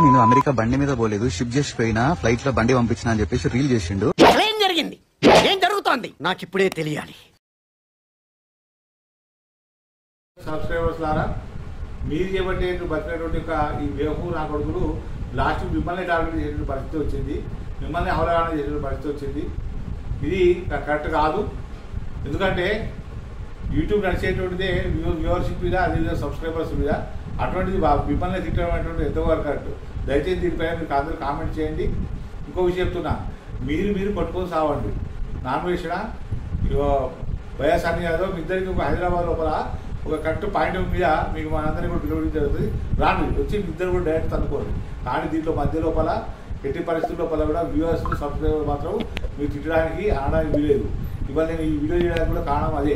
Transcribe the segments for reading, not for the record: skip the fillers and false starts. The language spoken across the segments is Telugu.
నేను అమెరికా బండి మీద పోలేదు, షిప్ చేసి పోయినా, ఫ్లైట్ లో బండి పంపించిన అని చెప్పేసి రీల్ చేసిండు. ఏం జరిగింది, ఏం జరుగుతోంది నాకు ఇప్పుడే తెలియాలి. సబ్స్క్రైబర్స్ లారా, మీరు చేపట్టే బతికినటువంటి ఈ వేహు నా కొడుకులు లాస్ట్ మిమ్మల్ని టార్గెట్ చేసిన పరిస్థితి వచ్చింది, మిమ్మల్ని అవగాహన చేసిన పరిస్థితి వచ్చింది. ఇది కరెక్ట్ కాదు. ఎందుకంటే యూట్యూబ్ నడిచేటువంటిదే వ్యూవర్షిప్ మీద, అదేవిధంగా సబ్స్క్రైబర్స్ మీద. అటువంటిది మిమ్మల్ని తిట్టడం అనేటువంటి ఎంతవరకు కరెక్ట్? దయచేసి దీనిపైన మీకు అందరూ కామెంట్ చేయండి. ఇంకో విషయం చెప్తున్నా, మీరు పట్టుకొని సావండి. నాన్ వేసిన వైఎస్ అని యాదవ్ మీ ఇద్దరికి ఒక హైదరాబాద్ లోపల ఒక కరెక్ట్ పాయింట్ మీద మీకు మనందరినీ కూడా పిలవడం జరుగుతుంది. రాండి, వచ్చి మీ ఇద్దరు కూడా డైరెక్ట్ అనుకోండి. కానీ దీంట్లో మధ్య లోపల ఎట్టి పరిస్థితుల లోపల కూడా వ్యూవర్స్ సబ్స్క్రైబర్ మాత్రం మీరు తిట్టడానికి అనడానికి వీలేదు. ఇవాళ నేను ఈ వీడియో చేయడానికి కూడా కారణం అదే.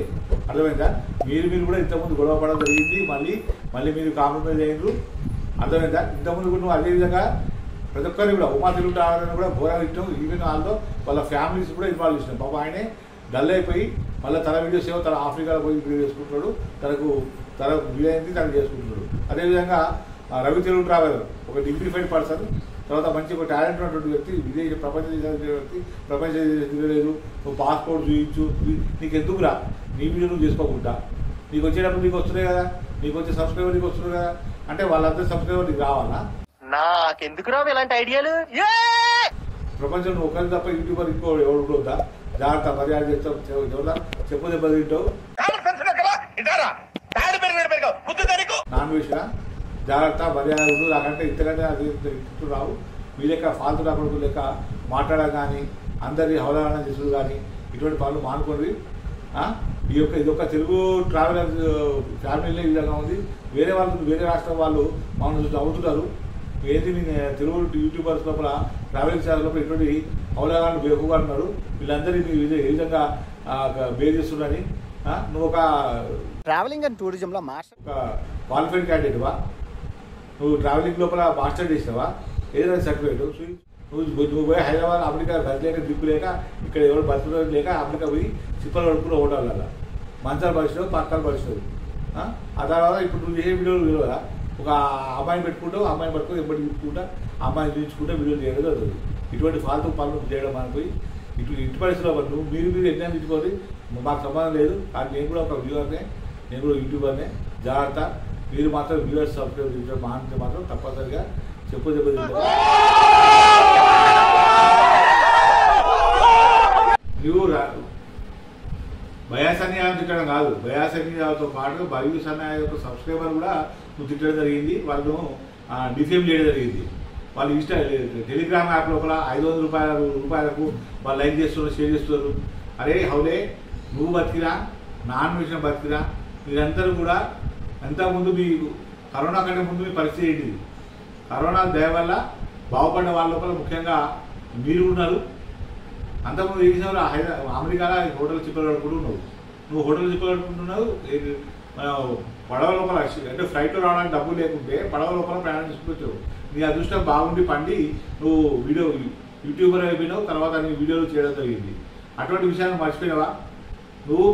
అర్థమైందా? మీరు కూడా ఇంతకుముందు గొడవ పడడం జరిగింది, మళ్ళీ మీరు కాంప్రమైజ్ అయ్యారు. అర్థమైందా? ఇంతకుముందు కూడా నువ్వు అదేవిధంగా ప్రతి ఒక్కరిని కూడా ఉమా తెలుగు రావాలని కూడా ఘోరంగా ఇష్టం. ఈవెన్ వాళ్ళతో వాళ్ళ ఫ్యామిలీస్ కూడా ఇన్వాల్వ్ చేసినాం. పాప ఆయనే డల్ అయిపోయి మళ్ళీ తన వీడియోస్ ఏమో తన ఆఫ్రికాలో పోయి వీడియో చేసుకుంటున్నాడు. తన వీలైంది తను చేసుకుంటున్నాడు. అదేవిధంగా రవి తెలుగు ట్రావెలర్ ఒక డిగ్నిఫైడ్ పర్సన్, తర్వాత మంచి ఒక టాలెంట్ ఉన్నటువంటి వ్యక్తి, విదేశీ ప్రపంచ వ్యక్తి, ప్రపంచ తిరగలేదు. నువ్వు పాస్పోర్ట్ చూపించు, నీకు ఎందుకురా? నీ వీడియో నువ్వు చేసుకోకుండా నీకు వచ్చేటప్పుడు నీకు వస్తున్నాయి కదా, నీకు వచ్చే సబ్స్క్రైబర్ నీకు వస్తున్నాయి కదా, అంటే వాళ్ళందరూ సబ్స్క్రైబర్ నీకు రావాలా? నాకెందుకు రావు ఇలాంటి ఐడియాలు? ప్రపంచంలో ఒకరి తప్ప యూట్యూబర్ ఇంకో ఎవరు వద్దా? జాగ్రత్త, మర్యాద చేస్తావు, ఎవరా చెప్పు దెబ్బ తింటావు. నాన్ వేసిన జాగ్రత్త, మర్యాద ఉండు. నాకంటే ఇంతకంటే అది తిట్టు రావు. మీ లెక్క ఫాల్తు రాకూడదు లెక్క మాట్లాడడం కానీ, అందరి అవగాహన చేసుడు కానీ, ఇటువంటి పనులు మానుకోండి. ఇదొక తెలుగు ట్రావెలర్ ఫ్యామిలీలో ఈ విధంగా ఉంది. వేరే రాష్ట్రం వాళ్ళు మనం నవ్వుతున్నారు. ఏది తెలుగు యూట్యూబర్స్ లోపల ట్రావెలింగ్ ఛానల్ లోపల ఇటువంటి అవగాహన ఎక్కువగా ఉన్నారు. వీళ్ళందరినీ ఏ విధంగా బేర్ చేస్తున్నారని. నువ్వు ఒక ట్రావెలింగ్ అండ్ టూరిజంలో ఒక క్వాలిఫైడ్ క్యాండిడేట్వా? నువ్వు ట్రావెలింగ్ లోపల మాస్టర్ చేసినావా? ఏదైనా సర్టిఫికేట్ నువ్వు పోయి హైదరాబాద్, అమెరికా బస్ లేక దిక్కు లేక, ఇక్కడ ఎవరు బస్సులో లేక అమెరికా పోయి చిప్పలు పడుకున్న హోటళ్ళ మంచాలు పరిచినావు, పక్కలు పరిచినావు. ఆ తర్వాత ఇప్పుడు నువ్వు ఏ వీడియోలు తెలియదా? ఒక అమ్మాయిని పెట్టుకుంటావు, అమ్మాయిని పట్టుకుని ఎప్పటి తిప్పుకుంటా, అమ్మాయిని చూపించుకుంటా వీడియోలు చేయడం జరుగుతుంది. ఇటువంటి ఫాల్తూ పనులు చేయడం మనకు ఇటు పరిస్థితుల్లో నువ్వు మీరు ఎట్లా తిట్టుకోండి, మాకు సంబంధం లేదు. కానీ నేను కూడా ఒక వ్యూవర్నే, నేను కూడా యూట్యూబర్నే. జాగ్రత్త. మీరు మాత్రం వ్యూవర్స్ సబ్స్క్రైబ్ చేయడం మానితే మాత్రం తప్పనిసరిగా చెప్పు నువ్వు బయాస్ అన్యాయం తిట్టడం కాదు, బయాస్ అన్యాయంతో పాటు బయూస్ అన్యాయ యొక్క సబ్స్క్రైబర్ కూడా నువ్వు తిట్టడం జరిగింది. వాళ్ళను డిఫేమ్ చేయడం జరిగింది. వాళ్ళు టెలిగ్రామ్ యాప్ లోపల 500 రూపాయలకు వాళ్ళు లైక్ చేస్తున్నారు, షేర్ చేస్తున్నారు. అరే హౌలే, నువ్వు బతికిరా, నాన్ వేసిన బతికిరా. మీరందరూ కూడా ఎంతకుముందు మీ కరోనా కంటే ముందు మీ పరిస్థితి ఏంటిది? కరోనా దయ వల్ల బాగుపడ్డ వాళ్ళ లోపల ముఖ్యంగా మీరు ఉన్నారు. అంతకుముందు ఏం చేసినారు? అమెరికాలో హోటల్ చిప్పలు కడుకుంటూ ఉన్నావు. నువ్వు హోటల్ చిప్పలు కడుకుంటున్నావు. పడవ లోపల అంటే ఫ్లైట్లో రావడానికి డబ్బులు లేకుంటే పడవ లోపల ప్రయాణం చేసుకొచ్చావు. నీ అదృష్టం బాగుండి పండి నువ్వు యూట్యూబర్ అయిపోయినావు. తర్వాత నీ వీడియోలు చేయడం జరిగింది. అటువంటి విషయాన్ని మర్చిపోయినావా? నువ్వు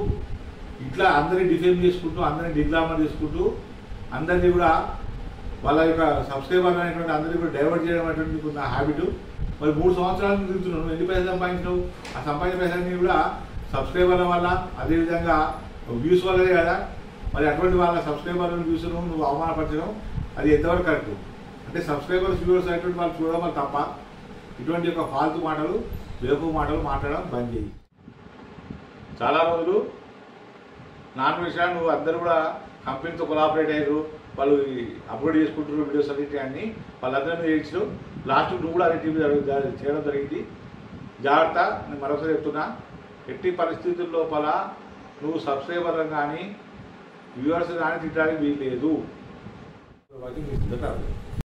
ఇట్లా అందరినీ డిఫేమ్ చేసుకుంటూ, అందరినీ డిగ్లామర్ చేసుకుంటూ, అందరినీ కూడా వాళ్ళ యొక్క సబ్స్క్రైబర్ అనేటువంటి అందరినీ కూడా డైవర్ట్ చేయడం అనేటువంటి నా హ్యాబిట్. మరి 3 సంవత్సరాలు తిరుగుతున్నావు. నువ్వు ఎన్ని పైసలు సంపాదించినావు? ఆ సంపాదించిన పైసలన్నీ కూడా సబ్స్క్రైబర్ల వల్ల, అదేవిధంగా వ్యూస్ వల్లనే కదా. మరి అటువంటి వాళ్ళ సబ్స్క్రైబర్లను వ్యూస్ నువ్వు అవమానపరచడం అది ఎంతవరకు కరెక్ట్? అంటే సబ్స్క్రైబర్స్ వ్యూవర్స్ అనేటువంటి వాళ్ళు చూడడం వల్ల తప్ప. ఇటువంటి యొక్క ఫాల్తు మాటలు, వేపు మాటలు మాట్లాడడం బంద్ చేయి. చాలా రోజులు నాన్ వేషా నువ్వు అందరూ కూడా కంపెనీతో కొలాబరేట్ అయ్యారు, వాళ్ళు అప్లోడ్ చేసుకుంటున్నారు వీడియోస్ అన్నింటి అన్ని వాళ్ళందరినీ చేయించు. లాస్ట్ నువ్వు కూడా అదే టీవీ చేయడం జరిగింది. జాగ్రత్త. నేను మరొకసారి చెప్తున్నా, ఎట్టి పరిస్థితుల లోపల నువ్వు సబ్స్క్రైబర్లను కానీ వ్యూవర్స్ కానీ తిట్టడానికి వీలు లేదు.